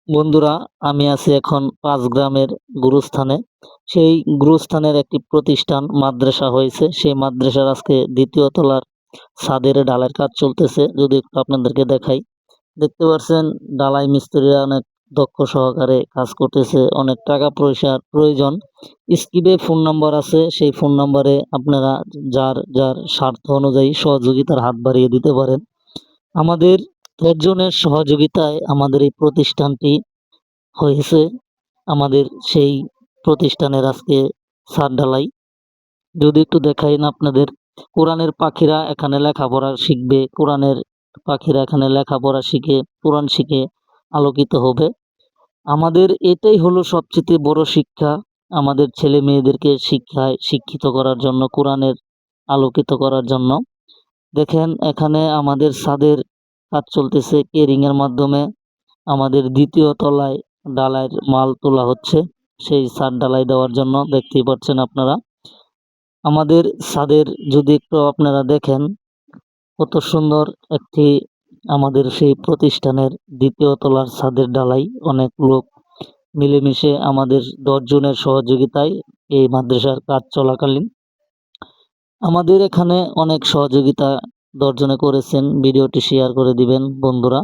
বন্ধুরা, আমি আছি এখন পাঁচগ্রামের গুরুস্থানে। সেই গুরুস্থানের একটি প্রতিষ্ঠান মাদ্রাসা হয়েছে। সেই মাদ্রাসার আজকে ২য় তলার ছাদের ঢালাইয়ের কাজ চলতেছে। যদি একটু আপনাদেরকে দেখাই। দেখতে পাচ্ছেন ঢালাই মিস্ত্রিরা অনেক দক্ষ সহকারে কাজ করতেছে। অনেক টাকা পয়সার প্রয়োজন। স্ক্রিনে ফোন নাম্বার আছে। সেই ফোন নাম্বারে আপনারা যার স্বার্থ অনুযায়ী সহযোগিতার হাত বাড়িয়ে দিতে পারেন। আমাদের ১০ জনের সহযোগিতায় আমাদের এই প্রতিষ্ঠানটি হয়েছে। আমাদের সেই প্রতিষ্ঠানের আজকে ছাদ ঢালাই। যদি একটু দেখাই না আপনাদের, কোরআনের পাখিরা এখানে লেখাপড়া শিখবে। কোরআনের পাখিরা এখানে লেখাপড়া শিখে, কোরআন শিখে আলোকিত হবে। আমাদের এটাই হলো সবচেয়ে বড় শিক্ষা। আমাদের ছেলে মেয়েদেরকে শিক্ষিত করার জন্য, কোরআনের আলোকিত করার জন্য। দেখেন এখানে আমাদের ছাদের কাজ চলতেছে কেরিং এর মাধ্যমে। আমাদের ২য় তলায় ঢালাইয়ের মাল তোলা হচ্ছে সেই ছাদ ঢালাই দেওয়ার জন্য। দেখতেই পাচ্ছেন আপনারা। আমাদের ছাদের যদি একটু আপনারা দেখেন কত সুন্দর একটি আমাদের সেই প্রতিষ্ঠানের ২য় তলার ছাদের ঢালাই। অনেক লোক মিলেমিশে আমাদের ১০ জনের সহযোগিতায় এই মাদ্রাসার কাজ চলাকালীন আমাদের এখানে অনেক সহযোগিতা ১০ জনে করেছেন। ভিডিওটি শেয়ার করে দিবেন বন্ধুরা।